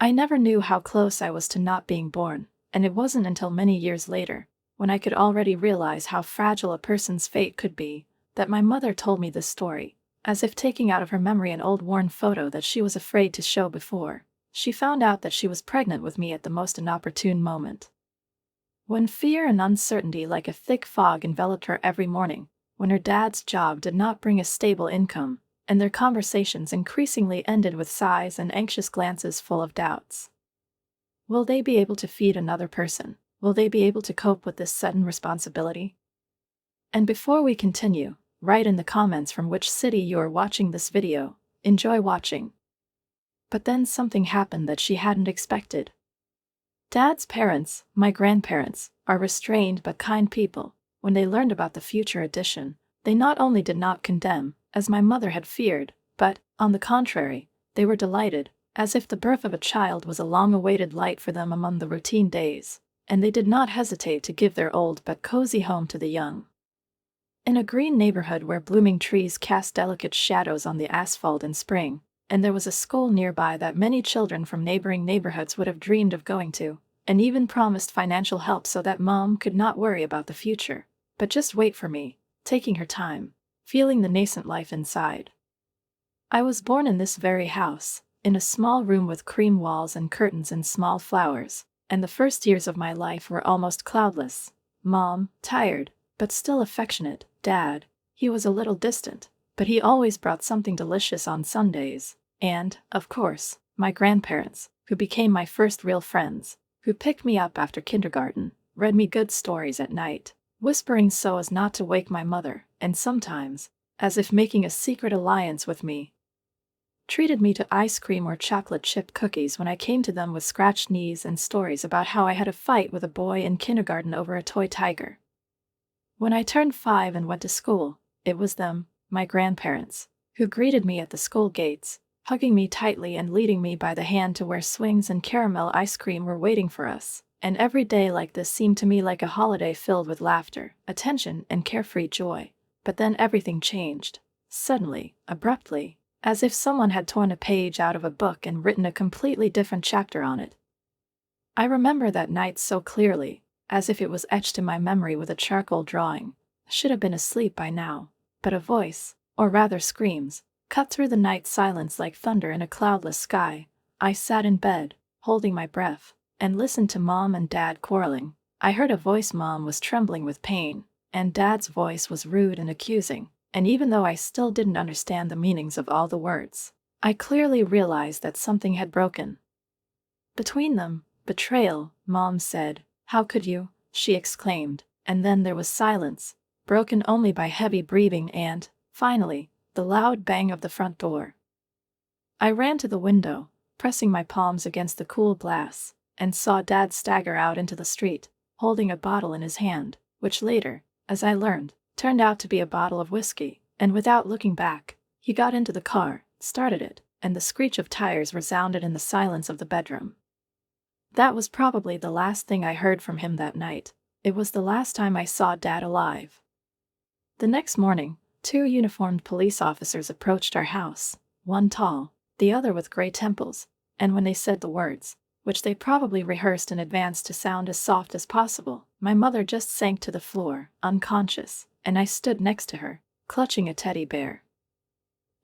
I never knew how close I was to not being born, and it wasn't until many years later, when I could already realize how fragile a person's fate could be, that my mother told me this story, as if taking out of her memory an old worn photo that she was afraid to show before she found out that she was pregnant with me at the most inopportune moment. When fear and uncertainty like a thick fog enveloped her every morning, when her dad's job did not bring a stable income, and their conversations increasingly ended with sighs and anxious glances full of doubts. Will they be able to feed another person? Will they be able to cope with this sudden responsibility? And before we continue, write in the comments from which city you are watching this video. Enjoy watching. But then something happened that she hadn't expected. Dad's parents, my grandparents, are restrained but kind people. When they learned about the future addition, they not only did not condemn, as my mother had feared, but, on the contrary, they were delighted, as if the birth of a child was a long-awaited light for them among the routine days, and they did not hesitate to give their old but cozy home to the young. In a green neighborhood where blooming trees cast delicate shadows on the asphalt in spring, and there was a school nearby that many children from neighboring neighborhoods would have dreamed of going to, and even promised financial help so that Mom could not worry about the future, but just wait for me, taking her time, feeling the nascent life inside. I was born in this very house, in a small room with cream walls and curtains and small flowers, and the first years of my life were almost cloudless. Mom, tired, but still affectionate. Dad, he was a little distant, but he always brought something delicious on Sundays. And, of course, my grandparents, who became my first real friends, who picked me up after kindergarten, read me good stories at night, whispering so as not to wake my mother, and sometimes, as if making a secret alliance with me, treated me to ice cream or chocolate chip cookies when I came to them with scratched knees and stories about how I had a fight with a boy in kindergarten over a toy tiger. When I turned 5 and went to school, it was them, my grandparents, who greeted me at the school gates, hugging me tightly and leading me by the hand to where swings and caramel ice cream were waiting for us. And every day like this seemed to me like a holiday filled with laughter, attention, and carefree joy. But then everything changed. Suddenly, abruptly, as if someone had torn a page out of a book and written a completely different chapter on it. I remember that night so clearly, as if it was etched in my memory with a charcoal drawing. I should have been asleep by now, but a voice, or rather screams, cut through the night silence like thunder in a cloudless sky. I sat in bed, holding my breath, and listened to Mom and Dad quarreling. I heard a voice. Mom was trembling with pain, and Dad's voice was rude and accusing, and even though I still didn't understand the meanings of all the words, I clearly realized that something had broken between them. Betrayal, Mom said. How could you? She exclaimed, and then there was silence, broken only by heavy breathing and, finally, the loud bang of the front door. I ran to the window, pressing my palms against the cool glass, and saw Dad stagger out into the street, holding a bottle in his hand, which later, as I learned, turned out to be a bottle of whiskey, and without looking back, he got into the car, started it, and the screech of tires resounded in the silence of the bedroom. That was probably the last thing I heard from him that night. It was the last time I saw Dad alive. The next morning, 2 uniformed police officers approached our house, one tall, the other with gray temples, and when they said the words, which they probably rehearsed in advance to sound as soft as possible, my mother just sank to the floor, unconscious, and I stood next to her, clutching a teddy bear.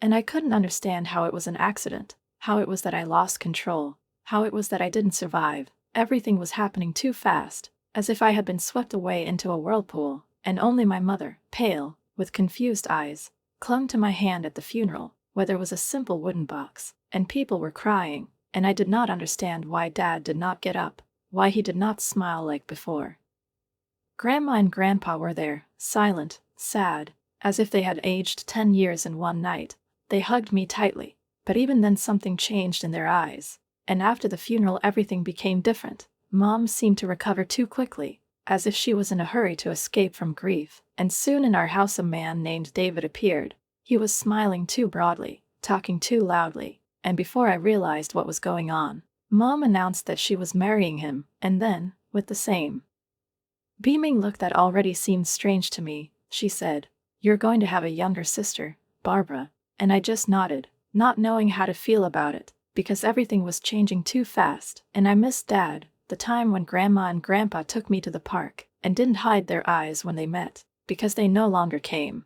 And I couldn't understand how it was an accident, how it was that I lost control, how it was that I didn't survive. Everything was happening too fast, as if I had been swept away into a whirlpool, and only my mother, pale, with confused eyes, clung to my hand at the funeral, where there was a simple wooden box, and people were crying, and I did not understand why Dad did not get up, why he did not smile like before. Grandma and Grandpa were there, silent, sad, as if they had aged 10 years in one night. They hugged me tightly, but even then something changed in their eyes, and after the funeral everything became different. Mom seemed to recover too quickly, as if she was in a hurry to escape from grief, and soon in our house a man named David appeared. He was smiling too broadly, talking too loudly, and before I realized what was going on, Mom announced that she was marrying him, and then, with the same beaming look that already seemed strange to me, she said, "You're going to have a younger sister, Barbara," and I just nodded, not knowing how to feel about it, because everything was changing too fast, and I missed Dad, the time when Grandma and Grandpa took me to the park, and didn't hide their eyes when they met, because they no longer came.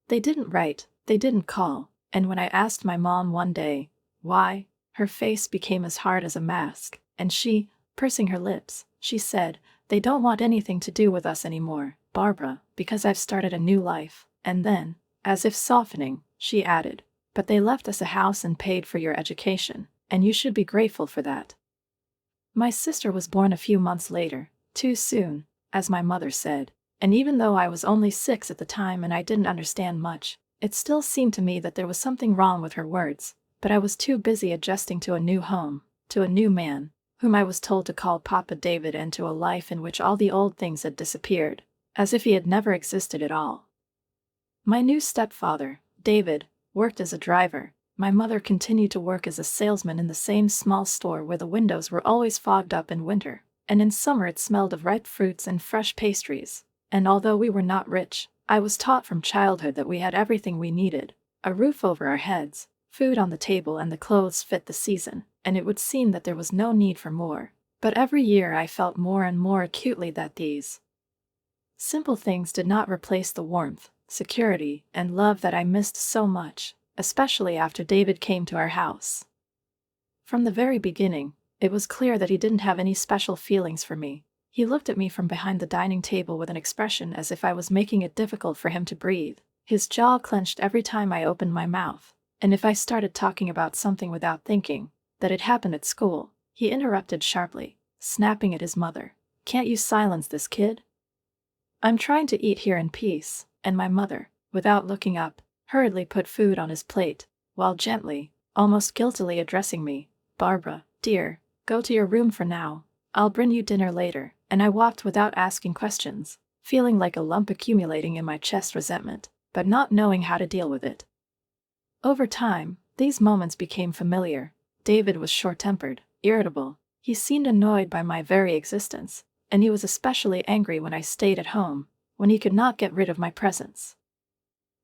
They didn't write, they didn't call, and when I asked my mom one day, why, her face became as hard as a mask, and she, pursing her lips, she said, "They don't want anything to do with us anymore, Barbara, because I've started a new life," and then, as if softening, she added, "But they left us a house and paid for your education, and you should be grateful for that." My sister was born a few months later, too soon, as my mother said, and even though I was only 6 at the time and I didn't understand much, it still seemed to me that there was something wrong with her words, but I was too busy adjusting to a new home, to a new man, whom I was told to call Papa David, and to a life in which all the old things had disappeared, as if he had never existed at all. My new stepfather, David, worked as a driver. My mother continued to work as a salesman in the same small store where the windows were always fogged up in winter, and in summer it smelled of ripe fruits and fresh pastries. And although we were not rich, I was taught from childhood that we had everything we needed: a roof over our heads, food on the table, and the clothes fit the season, and it would seem that there was no need for more. But every year I felt more and more acutely that these simple things did not replace the warmth, security, and love that I missed so much, especially after David came to our house. From the very beginning, it was clear that he didn't have any special feelings for me. He looked at me from behind the dining table with an expression as if I was making it difficult for him to breathe. His jaw clenched every time I opened my mouth, and if I started talking about something without thinking that it happened at school, he interrupted sharply, snapping at his mother, "Can't you silence this kid? I'm trying to eat here in peace," and my mother, without looking up, hurriedly put food on his plate, while gently, almost guiltily addressing me, "Barbara, dear, go to your room for now. I'll bring you dinner later," and I walked without asking questions, feeling like a lump accumulating in my chest resentment, but not knowing how to deal with it. Over time, these moments became familiar. David was short-tempered, irritable. He seemed annoyed by my very existence, and he was especially angry when I stayed at home, when he could not get rid of my presence.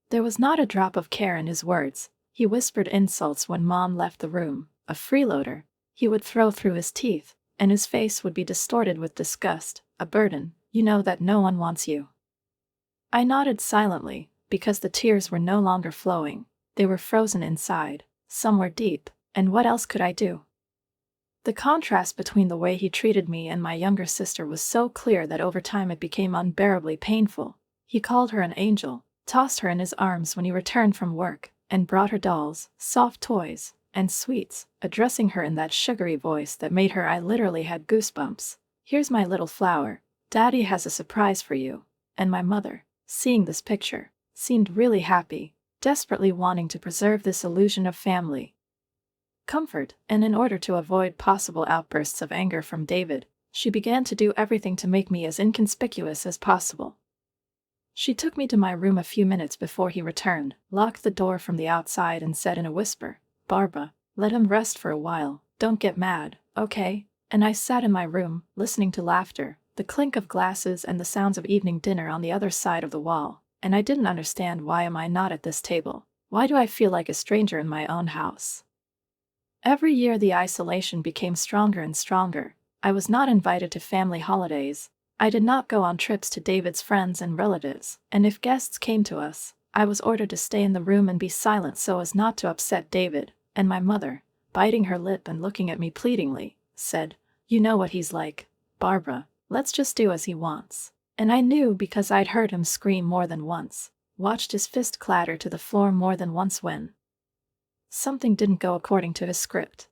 There was not a drop of care in his words. He whispered insults when Mom left the room, a freeloader. He would throw through his teeth, and his face would be distorted with disgust, a burden, you know that no one wants you. I nodded silently, because the tears were no longer flowing. They were frozen inside, somewhere deep, and what else could I do? The contrast between the way he treated me and my younger sister was so clear that over time it became unbearably painful. He called her an angel, tossed her in his arms when he returned from work, and brought her dolls, soft toys, and sweets, addressing her in that sugary voice that made her I literally had goosebumps. "Here's my little flower. Daddy has a surprise for you." And my mother, seeing this picture, seemed really happy, desperately wanting to preserve this illusion of family comfort, and in order to avoid possible outbursts of anger from David, she began to do everything to make me as inconspicuous as possible. She took me to my room a few minutes before he returned, locked the door from the outside, and said in a whisper, "Barbara, let him rest for a while. Don't get mad, okay?" And I sat in my room, listening to laughter, the clink of glasses, and the sounds of evening dinner on the other side of the wall, and I didn't understand why am I not at this table? Why do I feel like a stranger in my own house? Every year the isolation became stronger and stronger. I was not invited to family holidays. I did not go on trips to David's friends and relatives, and if guests came to us, I was ordered to stay in the room and be silent so as not to upset David, and my mother, biting her lip and looking at me pleadingly, said, "You know what he's like, Barbara, let's just do as he wants." And I knew because I'd heard him scream more than once, watched his fist clatter to the floor more than once when something didn't go according to his script.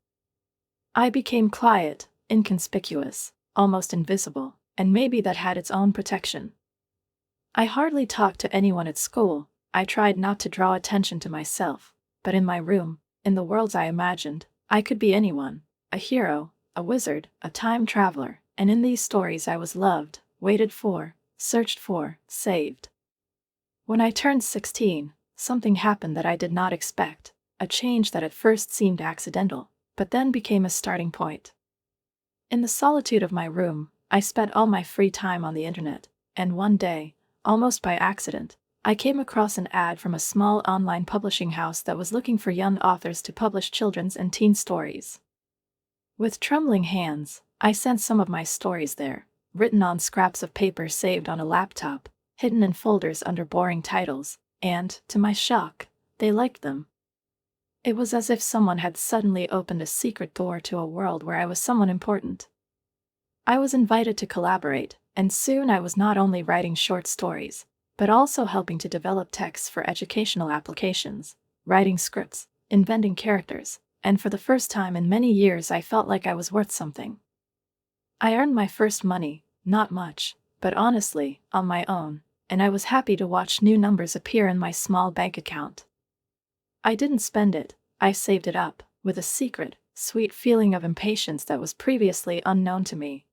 I became quiet, inconspicuous, almost invisible, and maybe that had its own protection. I hardly talked to anyone at school. I tried not to draw attention to myself, but in my room, in the worlds I imagined, I could be anyone, a hero, a wizard, a time traveler, and in these stories I was loved, waited for, searched for, saved. When I turned 16, something happened that I did not expect, a change that at first seemed accidental, but then became a starting point. In the solitude of my room, I spent all my free time on the internet, and one day, almost by accident, I came across an ad from a small online publishing house that was looking for young authors to publish children's and teen stories. With trembling hands, I sent some of my stories there, written on scraps of paper saved on a laptop, hidden in folders under boring titles, and, to my shock, they liked them. It was as if someone had suddenly opened a secret door to a world where I was someone important. I was invited to collaborate, and soon I was not only writing short stories, but also helping to develop texts for educational applications, writing scripts, inventing characters, and for the first time in many years I felt like I was worth something. I earned my first money, not much, but honestly, on my own, and I was happy to watch new numbers appear in my small bank account. I didn't spend it, I saved it up, with a secret, sweet feeling of impatience that was previously unknown to me.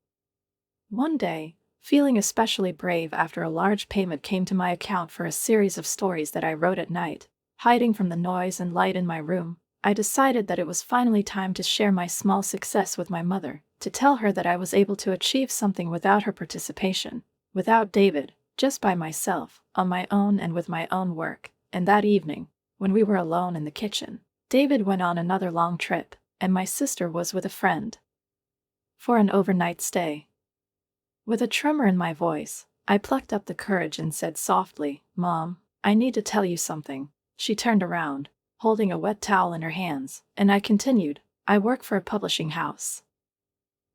One day, feeling especially brave after a large payment came to my account for a series of stories that I wrote at night, hiding from the noise and light in my room, I decided that it was finally time to share my small success with my mother, to tell her that I was able to achieve something without her participation, without David, just by myself, on my own and with my own work. And that evening, when we were alone in the kitchen, David went on another long trip, and my sister was with a friend for an overnight stay. With a tremor in my voice, I plucked up the courage and said softly, "Mom, I need to tell you something." She turned around, holding a wet towel in her hands, and I continued, "I work for a publishing house.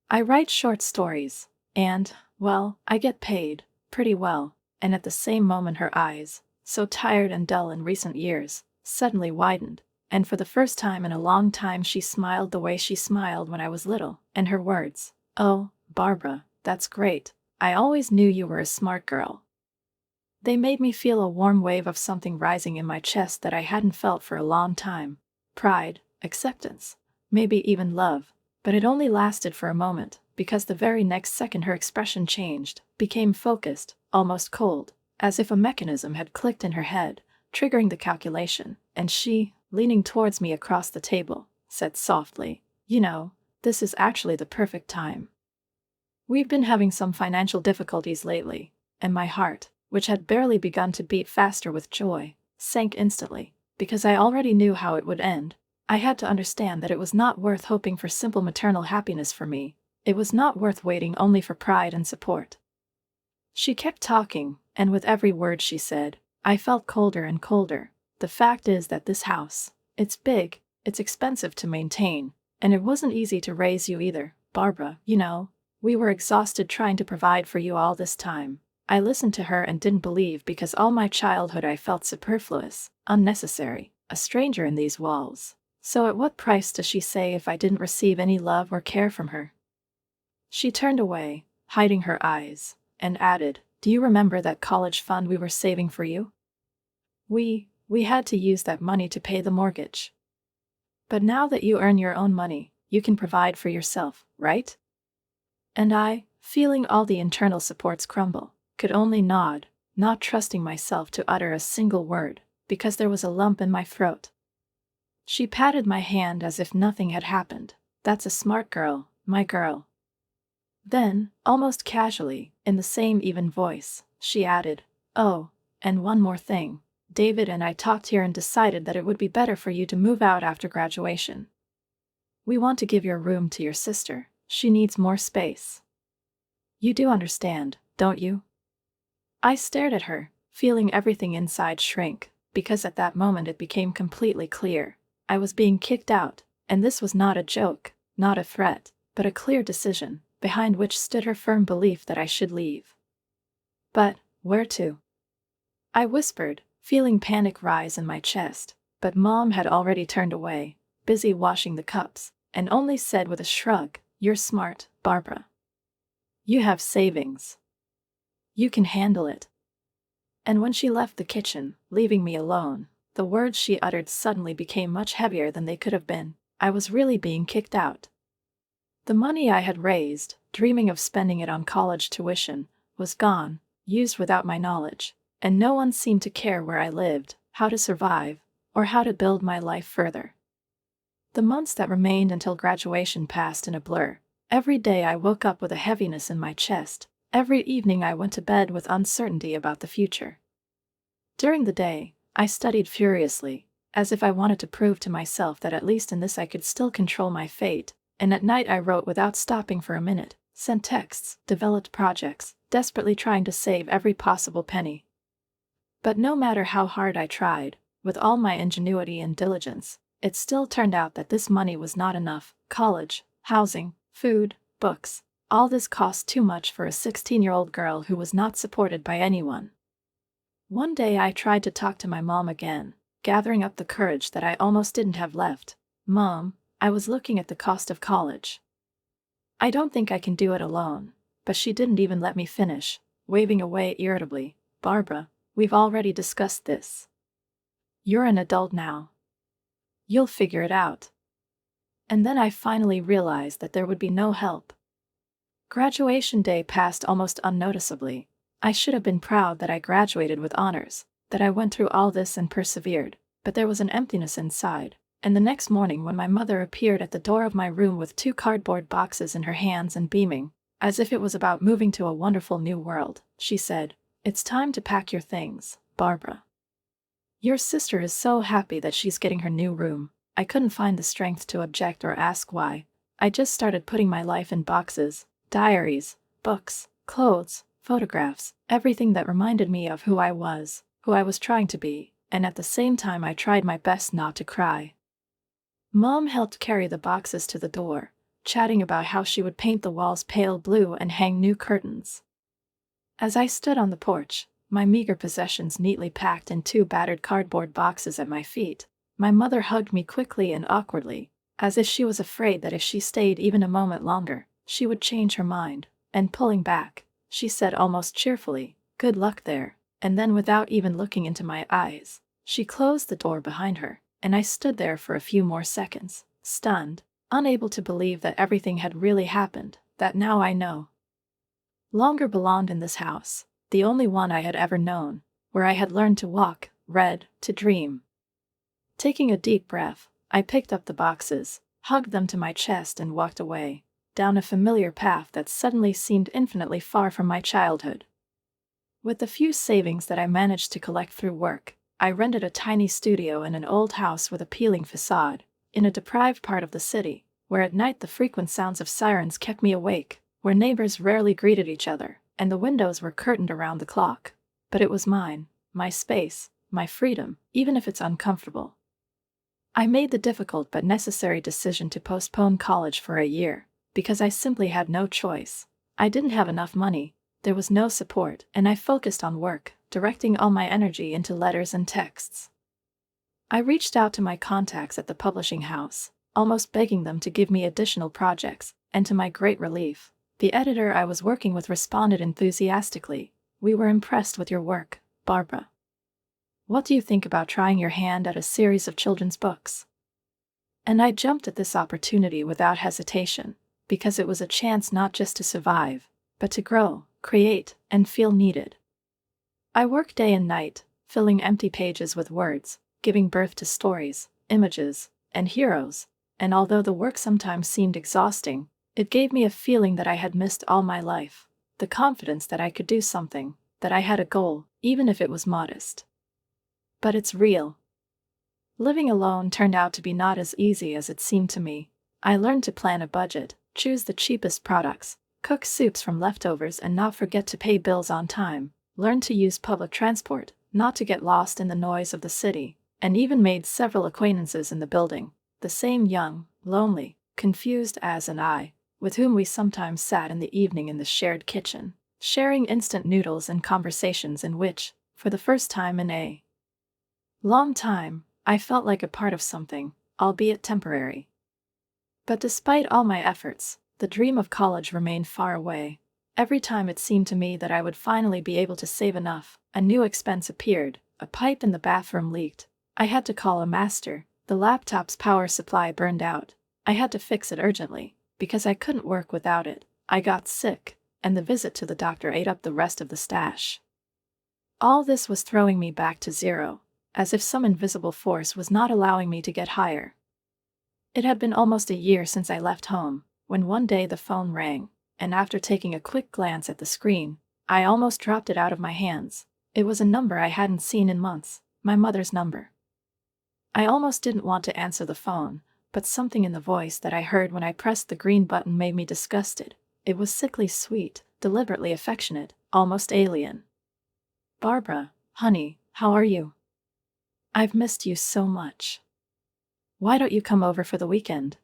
I write short stories, and, well, I get paid, pretty well." And at the same moment her eyes, so tired and dull in recent years, suddenly widened, and for the first time in a long time she smiled the way she smiled when I was little, and her words, "Oh, Barbara, that's great. I always knew you were a smart girl." They made me feel a warm wave of something rising in my chest that I hadn't felt for a long time. Pride, acceptance, maybe even love, but it only lasted for a moment, because the very next second her expression changed, became focused, almost cold, as if a mechanism had clicked in her head, triggering the calculation, and she, leaning towards me across the table, said softly, "You know, this is actually the perfect time. We've been having some financial difficulties lately," and my heart, which had barely begun to beat faster with joy, sank instantly, because I already knew how it would end. I had to understand that it was not worth hoping for simple maternal happiness for me. It was not worth waiting only for pride and support. She kept talking, and with every word she said, I felt colder and colder. "The fact is that this house, it's big, it's expensive to maintain, and it wasn't easy to raise you either, Barbara, you know. We were exhausted trying to provide for you all this time." I listened to her and didn't believe, because all my childhood I felt superfluous, unnecessary, a stranger in these walls. So at what price does she say if I didn't receive any love or care from her? She turned away, hiding her eyes, and added, "Do you remember that college fund we were saving for you? We had to use that money to pay the mortgage. But now that you earn your own money, you can provide for yourself, right?" And I, feeling all the internal supports crumble, could only nod, not trusting myself to utter a single word, because there was a lump in my throat. She patted my hand as if nothing had happened. "That's a smart girl, my girl." Then, almost casually, in the same even voice, she added, "Oh, and one more thing. David and I talked here and decided that it would be better for you to move out after graduation. We want to give your room to your sister. She needs more space. You do understand, don't you?" I stared at her, feeling everything inside shrink, because at that moment it became completely clear. I was being kicked out, and this was not a joke, not a threat, but a clear decision, behind which stood her firm belief that I should leave. But where to? I whispered, feeling panic rise in my chest, but Mom had already turned away, busy washing the cups, and only said with a shrug, "You're smart, Barbara. You have savings. You can handle it." And when she left the kitchen, leaving me alone, the words she uttered suddenly became much heavier than they could have been. I was really being kicked out. The money I had raised, dreaming of spending it on college tuition, was gone, used without my knowledge, and no one seemed to care where I lived, how to survive, or how to build my life further. The months that remained until graduation passed in a blur. Every day I woke up with a heaviness in my chest. Every evening I went to bed with uncertainty about the future. During the day, I studied furiously, as if I wanted to prove to myself that at least in this I could still control my fate, and at night I wrote without stopping for a minute, sent texts, developed projects, desperately trying to save every possible penny. But no matter how hard I tried, with all my ingenuity and diligence, it still turned out that this money was not enough. College, housing, food, books, all this cost too much for a 16-year-old girl who was not supported by anyone. One day I tried to talk to my mom again, gathering up the courage that I almost didn't have left. "Mom, I was looking at the cost of college. I don't think I can do it alone." But she didn't even let me finish, waving away irritably. "Barbara, we've already discussed this. You're an adult now. You'll figure it out." And then I finally realized that there would be no help. Graduation day passed almost unnoticeably. I should have been proud that I graduated with honors, that I went through all this and persevered, but there was an emptiness inside. And the next morning when my mother appeared at the door of my room with 2 cardboard boxes in her hands and beaming, as if it was about moving to a wonderful new world, she said, "It's time to pack your things, Barbara. Your sister is so happy that she's getting her new room." I couldn't find the strength to object or ask why. I just started putting my life in boxes, diaries, books, clothes, photographs, everything that reminded me of who I was trying to be, and at the same time I tried my best not to cry. Mom helped carry the boxes to the door, chatting about how she would paint the walls pale blue and hang new curtains. As I stood on the porch, my meager possessions neatly packed in 2 battered cardboard boxes at my feet, my mother hugged me quickly and awkwardly, as if she was afraid that if she stayed even a moment longer, she would change her mind, and pulling back, she said almost cheerfully, "Good luck there," and then without even looking into my eyes, she closed the door behind her, and I stood there for a few more seconds, stunned, unable to believe that everything had really happened, that now I know. Longer belonged in this house, the only one I had ever known, where I had learned to walk, read, to dream. Taking a deep breath, I picked up the boxes, hugged them to my chest and walked away, down a familiar path that suddenly seemed infinitely far from my childhood. With the few savings that I managed to collect through work, I rented a tiny studio in an old house with a peeling facade, in a deprived part of the city, where at night the frequent sounds of sirens kept me awake, where neighbors rarely greeted each other, and the windows were curtained around the clock. But it was mine, my space, my freedom, even if it's uncomfortable. I made the difficult but necessary decision to postpone college for a year, because I simply had no choice. I didn't have enough money, there was no support, and I focused on work, directing all my energy into letters and texts. I reached out to my contacts at the publishing house, almost begging them to give me additional projects, and to my great relief, the editor I was working with responded enthusiastically, "We were impressed with your work, Barbara. What do you think about trying your hand at a series of children's books?" And I jumped at this opportunity without hesitation, because it was a chance not just to survive, but to grow, create, and feel needed. I worked day and night, filling empty pages with words, giving birth to stories, images, and heroes, and although the work sometimes seemed exhausting, it gave me a feeling that I had missed all my life, the confidence that I could do something, that I had a goal, even if it was modest. But it's real. Living alone turned out to be not as easy as it seemed to me. I learned to plan a budget, choose the cheapest products, cook soups from leftovers and not forget to pay bills on time, learned to use public transport, not to get lost in the noise of the city, and even made several acquaintances in the building, the same young, lonely, confused as and I, with whom we sometimes sat in the evening in the shared kitchen, sharing instant noodles and conversations in which, for the first time in a long time, I felt like a part of something, albeit temporary. But despite all my efforts, the dream of college remained far away. Every time it seemed to me that I would finally be able to save enough, a new expense appeared, a pipe in the bathroom leaked. I had to call a master, the laptop's power supply burned out. I had to fix it urgently, because I couldn't work without it. I got sick, and the visit to the doctor ate up the rest of the stash. All this was throwing me back to zero, as if some invisible force was not allowing me to get higher. It had been almost a year since I left home, when one day the phone rang, and after taking a quick glance at the screen, I almost dropped it out of my hands. It was a number I hadn't seen in months, my mother's number. I almost didn't want to answer the phone, but something in the voice that I heard when I pressed the green button made me disgusted. It was sickly sweet, deliberately affectionate, almost alien. "Barbara, honey, how are you? I've missed you so much. Why don't you come over for the weekend?"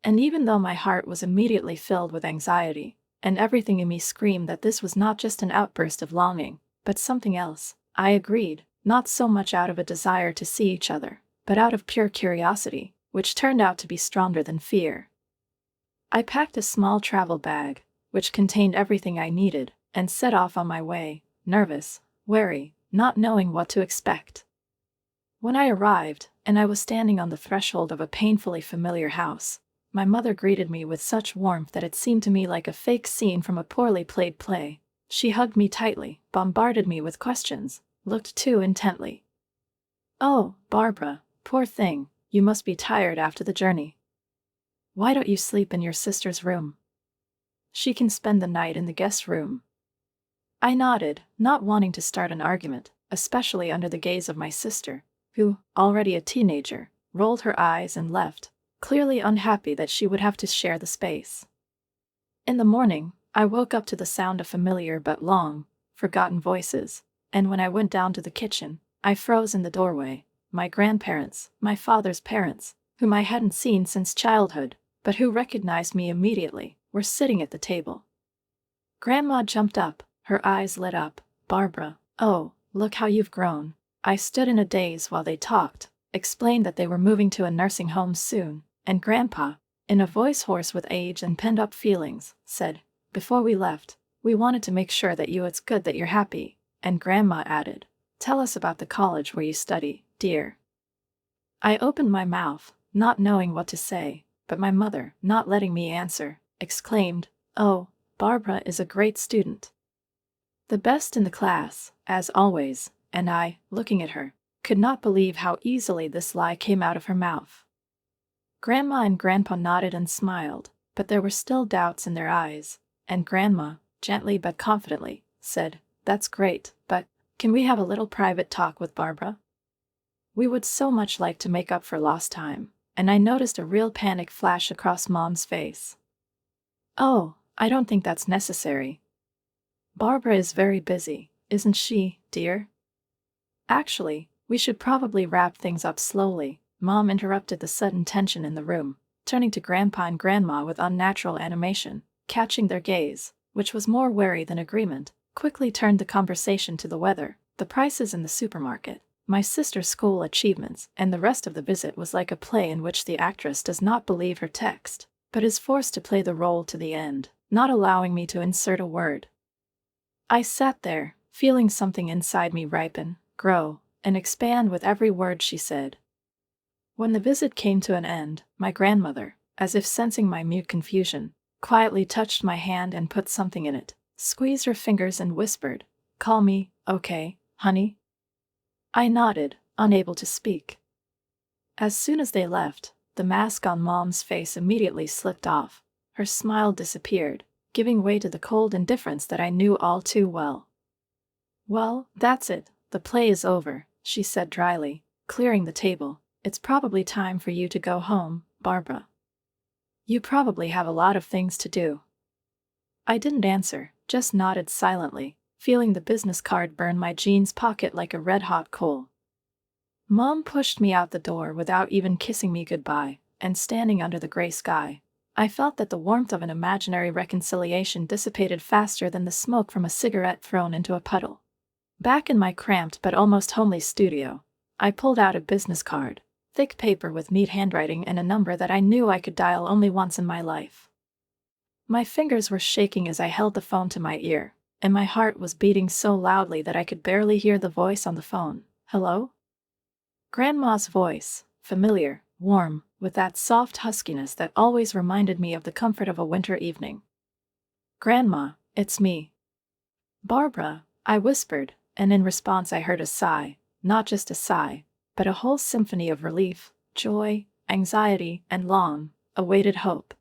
And even though my heart was immediately filled with anxiety, and everything in me screamed that this was not just an outburst of longing, but something else, I agreed, not so much out of a desire to see each other, but out of pure curiosity, which turned out to be stronger than fear. I packed a small travel bag, which contained everything I needed, and set off on my way, nervous, wary, not knowing what to expect. When I arrived, and I was standing on the threshold of a painfully familiar house, my mother greeted me with such warmth that it seemed to me like a fake scene from a poorly played play. She hugged me tightly, bombarded me with questions, looked too intently. "Oh, Barbara, poor thing, you must be tired after the journey. Why don't you sleep in your sister's room? She can spend the night in the guest room." I nodded, not wanting to start an argument, especially under the gaze of my sister, who, already a teenager, rolled her eyes and left, clearly unhappy that she would have to share the space. In the morning, I woke up to the sound of familiar but long, forgotten voices, and when I went down to the kitchen, I froze in the doorway. My grandparents, my father's parents, whom I hadn't seen since childhood, but who recognized me immediately, were sitting at the table. Grandma jumped up, her eyes lit up. "Barbara, oh, look how you've grown." I stood in a daze while they talked, explained that they were moving to a nursing home soon, and Grandpa, in a voice hoarse with age and pent-up feelings, said, "Before we left, we wanted to make sure that it's good that you're happy," and Grandma added, "Tell us about the college where you study, dear." I opened my mouth, not knowing what to say, but my mother, not letting me answer, exclaimed, "Oh, Barbara is a great student. The best in the class, as always," and I, looking at her, could not believe how easily this lie came out of her mouth. Grandma and Grandpa nodded and smiled, but there were still doubts in their eyes, and Grandma, gently but confidently, said, "That's great, but can we have a little private talk with Barbara? We would so much like to make up for lost time," and I noticed a real panic flash across Mom's face. "Oh, I don't think that's necessary. Barbara is very busy, isn't she, dear? Actually, we should probably wrap things up slowly," Mom interrupted the sudden tension in the room, turning to Grandpa and Grandma with unnatural animation, catching their gaze, which was more wary than agreement, quickly turned the conversation to the weather, the prices in the supermarket, my sister's school achievements, and the rest of the visit was like a play in which the actress does not believe her text, but is forced to play the role to the end, not allowing me to insert a word. I sat there, feeling something inside me ripen, grow, and expand with every word she said. When the visit came to an end, my grandmother, as if sensing my mute confusion, quietly touched my hand and put something in it, squeezed her fingers and whispered, "Call me, okay, honey?" I nodded, unable to speak. As soon as they left, the mask on Mom's face immediately slipped off. Her smile disappeared, giving way to the cold indifference that I knew all too well. "Well, that's it, the play is over," she said dryly, clearing the table. "It's probably time for you to go home, Barbara. You probably have a lot of things to do." I didn't answer, just nodded silently, feeling the business card burn my jeans pocket like a red-hot coal. Mom pushed me out the door without even kissing me goodbye, and standing under the gray sky, I felt that the warmth of an imaginary reconciliation dissipated faster than the smoke from a cigarette thrown into a puddle. Back in my cramped but almost homely studio, I pulled out a business card, thick paper with neat handwriting and a number that I knew I could dial only once in my life. My fingers were shaking as I held the phone to my ear, and my heart was beating so loudly that I could barely hear the voice on the phone. "Hello?" Grandma's voice, familiar, warm, with that soft huskiness that always reminded me of the comfort of a winter evening. "Grandma, it's me." "Barbara," I whispered, and in response I heard a sigh, not just a sigh, but a whole symphony of relief, joy, anxiety, and long, awaited hope.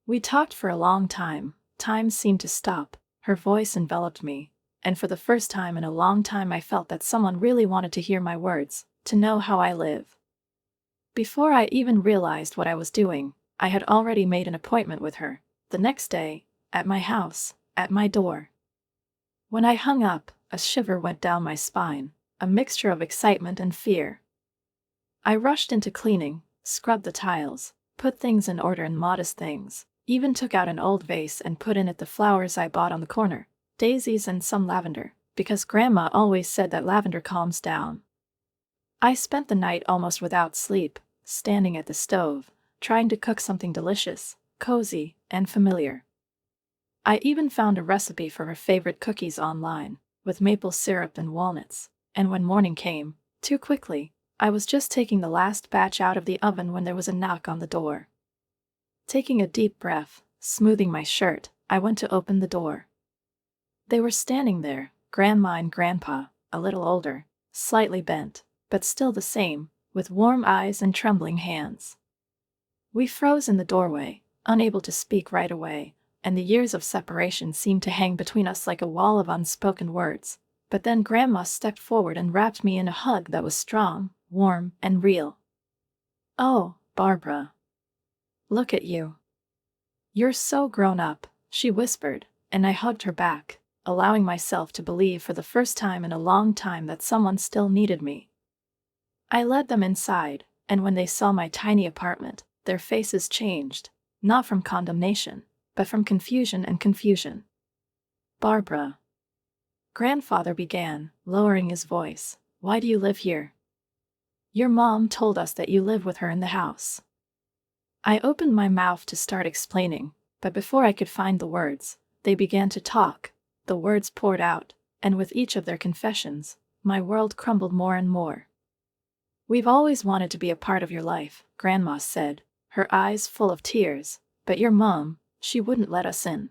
We talked for a long time. Time seemed to stop. Her voice enveloped me. and for the first time in a long time I felt that someone really wanted to hear my words, to know how I live. Before I even realized what I was doing, I had already made an appointment with her, the next day, at my house, at my door. When I hung up, a shiver went down my spine, a mixture of excitement and fear. I rushed into cleaning, scrubbed the tiles, put things in order and modest things, even took out an old vase and put in it the flowers I bought on the corner, daisies and some lavender, because Grandma always said that lavender calms down. I spent the night almost without sleep, standing at the stove, trying to cook something delicious, cozy, and familiar. I even found a recipe for her favorite cookies online, with maple syrup and walnuts, and when morning came, too quickly, I was just taking the last batch out of the oven when there was a knock on the door. Taking a deep breath, smoothing my shirt, I went to open the door. They were standing there, Grandma and Grandpa, a little older, slightly bent, but still the same, with warm eyes and trembling hands. We froze in the doorway, unable to speak right away, and the years of separation seemed to hang between us like a wall of unspoken words. But then Grandma stepped forward and wrapped me in a hug that was strong, warm, and real. "Oh, Barbara. Look at you. You're so grown up," she whispered, and I hugged her back, allowing myself to believe for the first time in a long time that someone still needed me. I led them inside, and when they saw my tiny apartment, their faces changed, not from condemnation, but from confusion and confusion. "Barbara," Grandfather began, lowering his voice, "why do you live here? Your mom told us that you live with her in the house." I opened my mouth to start explaining, but before I could find the words, they began to talk. The words poured out, and with each of their confessions, my world crumbled more and more. "We've always wanted to be a part of your life," Grandma said, her eyes full of tears, "but your mom, she wouldn't let us in.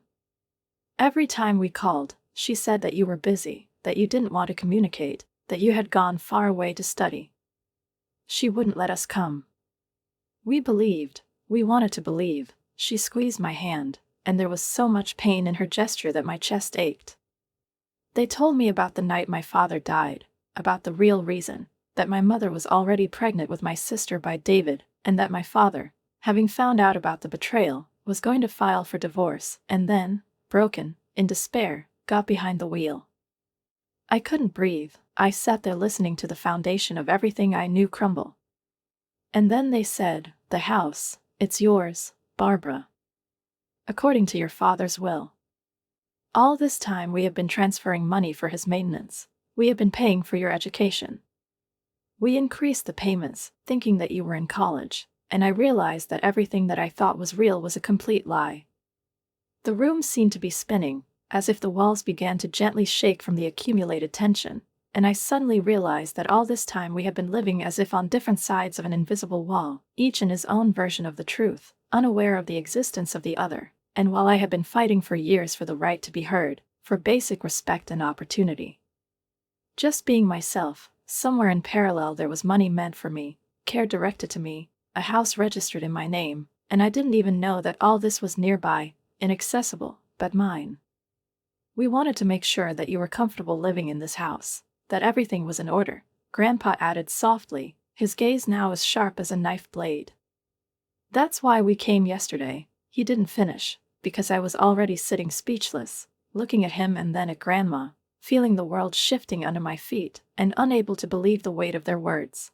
Every time we called, she said that you were busy, that you didn't want to communicate, that you had gone far away to study. She wouldn't let us come. We believed, we wanted to believe." She squeezed my hand, and there was so much pain in her gesture that my chest ached. "They told me about the night my father died, about the real reason, that my mother was already pregnant with my sister by David, and that my father, having found out about the betrayal, was going to file for divorce, and then, broken, in despair, got behind the wheel." I couldn't breathe. I sat there listening to the foundation of everything I knew crumble. "And then they said, 'The house, it's yours, Barbara. According to your father's will. All this time we have been transferring money for his maintenance. We have been paying for your education. We increased the payments, thinking that you were in college, and I realized that everything that I thought was real was a complete lie." The room seemed to be spinning, as if the walls began to gently shake from the accumulated tension, and I suddenly realized that all this time we had been living as if on different sides of an invisible wall, each in his own version of the truth, unaware of the existence of the other, and while I had been fighting for years for the right to be heard, for basic respect and opportunity. Just being myself, somewhere in parallel there was money meant for me, care directed to me, a house registered in my name, and I didn't even know that all this was nearby, inaccessible, but mine. "We wanted to make sure that you were comfortable living in this house, that everything was in order," Grandpa added softly, his gaze now as sharp as a knife blade. "That's why we came yesterday." He didn't finish, because I was already sitting speechless, looking at him and then at Grandma, feeling the world shifting under my feet, and unable to believe the weight of their words.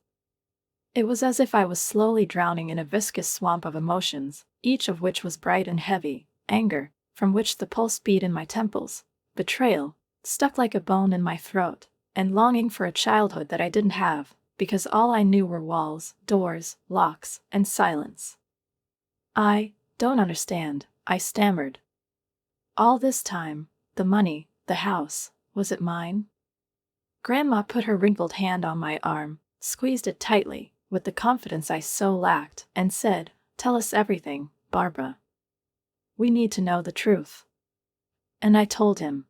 It was as if I was slowly drowning in a viscous swamp of emotions, each of which was bright and heavy: anger, from which the pulse beat in my temples; betrayal, stuck like a bone in my throat; and longing for a childhood that I didn't have, because all I knew were walls, doors, locks, and silence. "I don't understand," I stammered. "All this time, the money, the house, was it mine?" Grandma put her wrinkled hand on my arm, squeezed it tightly, with the confidence I so lacked, and said, "Tell us everything, Barbara. We need to know the truth." And I told him.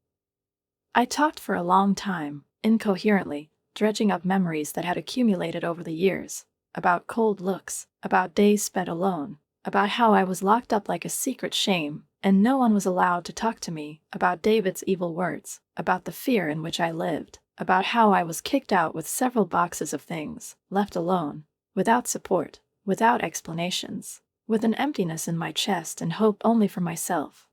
I talked for a long time, incoherently, dredging up memories that had accumulated over the years, about cold looks, about days spent alone, about how I was locked up like a secret shame, and no one was allowed to talk to me about David's evil words, about the fear in which I lived, about how I was kicked out with several boxes of things, left alone, without support, without explanations, with an emptiness in my chest and hope only for myself.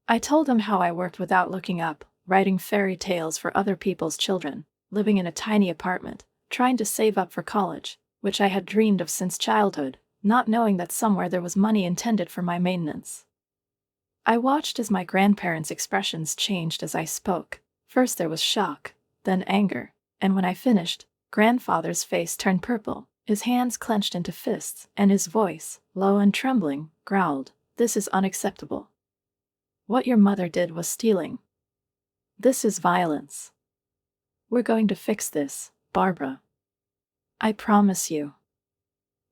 I told him how I worked without looking up, writing fairy tales for other people's children, living in a tiny apartment, trying to save up for college, which I had dreamed of since childhood, not knowing that somewhere there was money intended for my maintenance. I watched as my grandparents' expressions changed as I spoke. First there was shock, then anger, and when I finished, grandfather's face turned purple, his hands clenched into fists, and his voice, low and trembling, growled, "This is unacceptable. What your mother did was stealing. This is violence. We're going to fix this, Barbara. I promise you."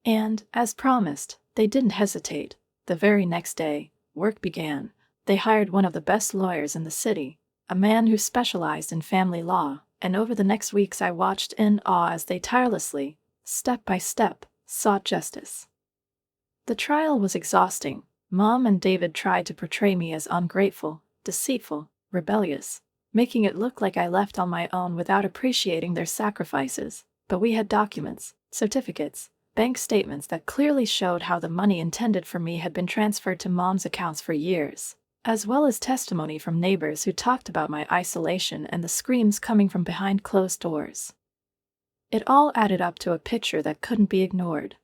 And, as promised, they didn't hesitate. The very next day, work began. They hired one of the best lawyers in the city, a man who specialized in family law, and over the next weeks I watched in awe as they tirelessly, step by step, sought justice. The trial was exhausting. Mom and David tried to portray me as ungrateful, deceitful, rebellious, making it look like I left on my own without appreciating their sacrifices, but we had documents, certificates, bank statements that clearly showed how the money intended for me had been transferred to Mom's accounts for years, as well as testimony from neighbors who talked about my isolation and the screams coming from behind closed doors. It all added up to a picture that couldn't be ignored.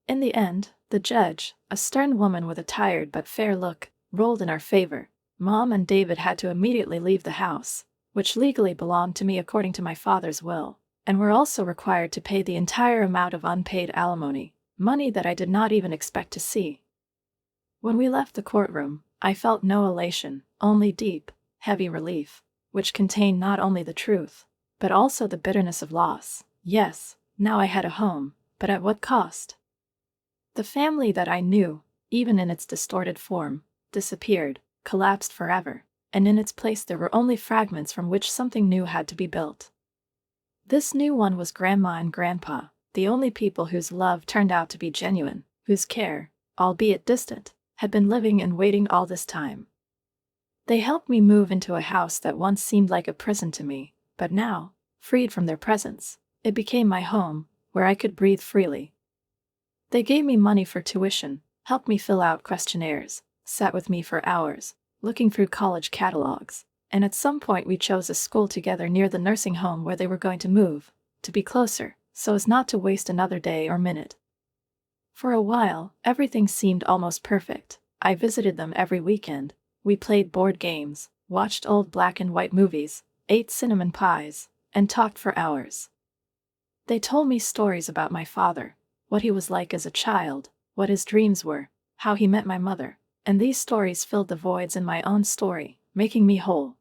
In the end, the judge, a stern woman with a tired but fair look, ruled in our favor. Mom and David had to immediately leave the house, which legally belonged to me according to my father's will, and were also required to pay the entire amount of unpaid alimony, money that I did not even expect to see. When we left the courtroom, I felt no elation, only deep, heavy relief, which contained not only the truth, but also the bitterness of loss. Yes, now I had a home, but at what cost? The family that I knew, even in its distorted form, disappeared, collapsed forever, and in its place there were only fragments from which something new had to be built. This new one was Grandma and Grandpa, the only people whose love turned out to be genuine, whose care, albeit distant, had been living and waiting all this time. They helped me move into a house that once seemed like a prison to me, but now, freed from their presence, it became my home, where I could breathe freely. They gave me money for tuition, helped me fill out questionnaires, sat with me for hours, looking through college catalogs, and at some point we chose a school together near the nursing home where they were going to move, to be closer, so as not to waste another day or minute. For a while, everything seemed almost perfect. I visited them every weekend. We played board games, watched old black and white movies, ate cinnamon pies, and talked for hours. They told me stories about my father, what he was like as a child, what his dreams were, how he met my mother, and these stories filled the voids in my own story, making me whole.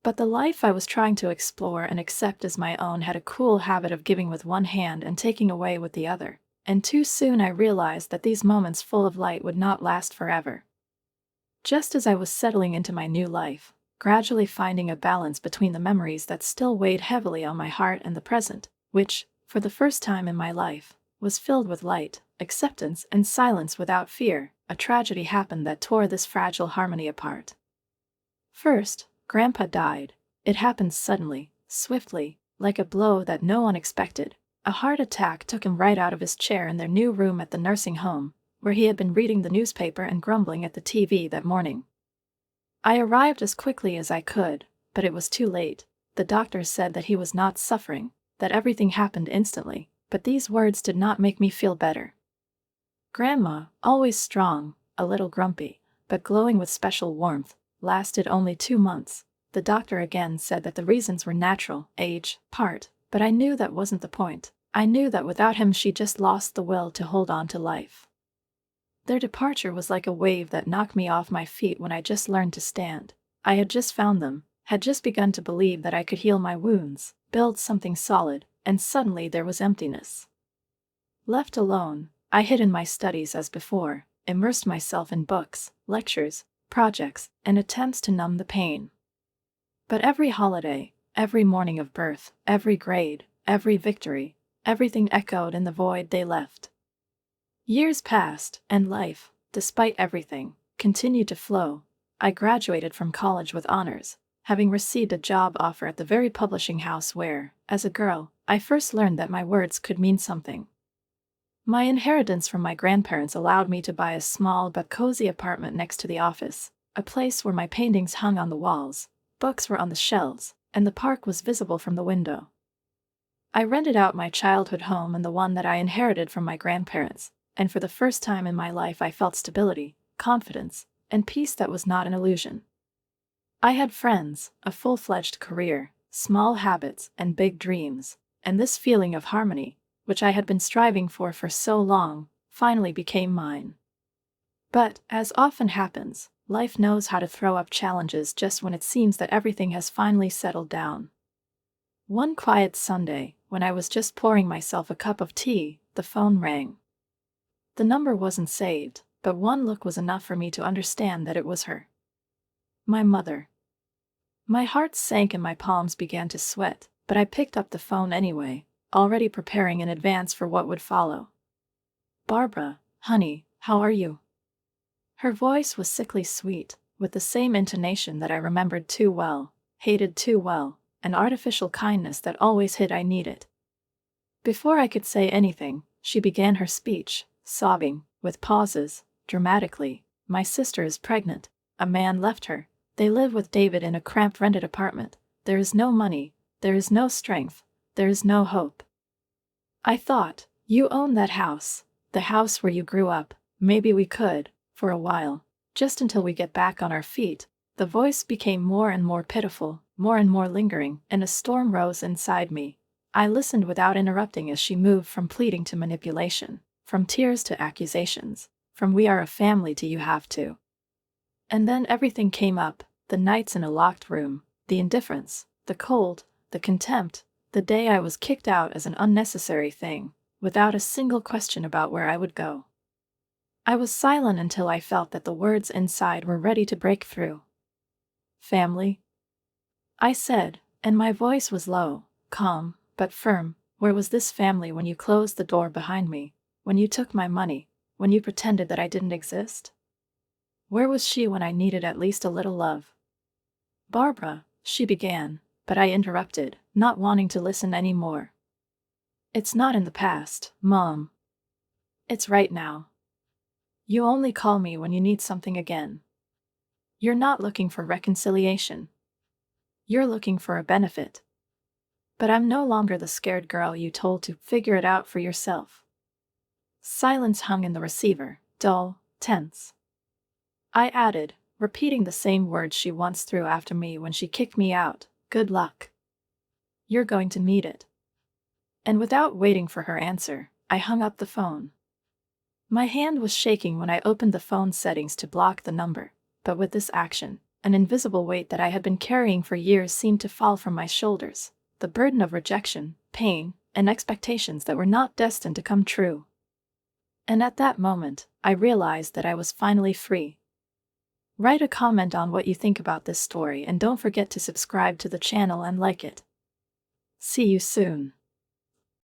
But the life I was trying to explore and accept as my own had a cruel habit of giving with one hand and taking away with the other, and too soon I realized that these moments full of light would not last forever. Just as I was settling into my new life, gradually finding a balance between the memories that still weighed heavily on my heart and the present, which, for the first time in my life, was filled with light, acceptance, and silence without fear, a tragedy happened that tore this fragile harmony apart. First, Grandpa died. It happened suddenly, swiftly, like a blow that no one expected. A heart attack took him right out of his chair in their new room at the nursing home, where he had been reading the newspaper and grumbling at the TV that morning. I arrived as quickly as I could, but it was too late. The doctors said that he was not suffering, that everything happened instantly, but these words did not make me feel better. Grandma, always strong, a little grumpy, but glowing with special warmth, lasted only 2 months. The doctor again said that the reasons were natural, age, part, but I knew that wasn't the point. I knew that without him she just lost the will to hold on to life. Their departure was like a wave that knocked me off my feet when I just learned to stand. I had just found them, had just begun to believe that I could heal my wounds, build something solid, and suddenly there was emptiness. Left alone, I hid in my studies as before, immersed myself in books, lectures, projects, and attempts to numb the pain. But every holiday, every morning of birth, every grade, every victory, everything echoed in the void they left. Years passed, and life, despite everything, continued to flow. I graduated from college with honors, having received a job offer at the very publishing house where, as a girl, I first learned that my words could mean something. My inheritance from my grandparents allowed me to buy a small but cozy apartment next to the office, a place where my paintings hung on the walls, books were on the shelves, and the park was visible from the window. I rented out my childhood home and the one that I inherited from my grandparents, and for the first time in my life I felt stability, confidence, and peace that was not an illusion. I had friends, a full-fledged career, small habits, and big dreams, and this feeling of harmony, which I had been striving for so long, finally became mine. But, as often happens, life knows how to throw up challenges just when it seems that everything has finally settled down. One quiet Sunday, when I was just pouring myself a cup of tea, the phone rang. The number wasn't saved, but one look was enough for me to understand that it was her. My mother. My heart sank and my palms began to sweat, but I picked up the phone anyway, already preparing in advance for what would follow. "Barbara, honey, how are you?" Her voice was sickly sweet, with the same intonation that I remembered too well, hated too well, an artificial kindness that always hid I needed. Before I could say anything, she began her speech, sobbing, with pauses, dramatically. "My sister is pregnant. A man left her. They live with David in a cramped rented apartment. There is no money, there is no strength, there is no hope." I thought, "You own that house, the house where you grew up. Maybe we could, for a while, just until we get back on our feet." The voice became more and more pitiful, more and more lingering, and a storm rose inside me. I listened without interrupting as she moved from pleading to manipulation, from tears to accusations, from "we are a family" to "you have to." And then everything came up, the nights in a locked room, the indifference, the cold, the contempt, the day I was kicked out as an unnecessary thing, without a single question about where I would go. I was silent until I felt that the words inside were ready to break through. "Family?" I said, and my voice was low, calm, but firm. "Where was this family when you closed the door behind me, when you took my money, when you pretended that I didn't exist? Where was she when I needed at least a little love?" "Barbara," she began, but I interrupted, not wanting to listen any more. "It's not in the past, Mom. It's right now. You only call me when you need something again. You're not looking for reconciliation. You're looking for a benefit. But I'm no longer the scared girl you told to figure it out for yourself." Silence hung in the receiver, dull, tense. I added, repeating the same words she once threw after me when she kicked me out, "Good luck. You're going to need it." And without waiting for her answer, I hung up the phone. My hand was shaking when I opened the phone settings to block the number, but with this action, an invisible weight that I had been carrying for years seemed to fall from my shoulders, the burden of rejection, pain, and expectations that were not destined to come true. And at that moment, I realized that I was finally free. Write a comment on what you think about this story and don't forget to subscribe to the channel and like it. See you soon.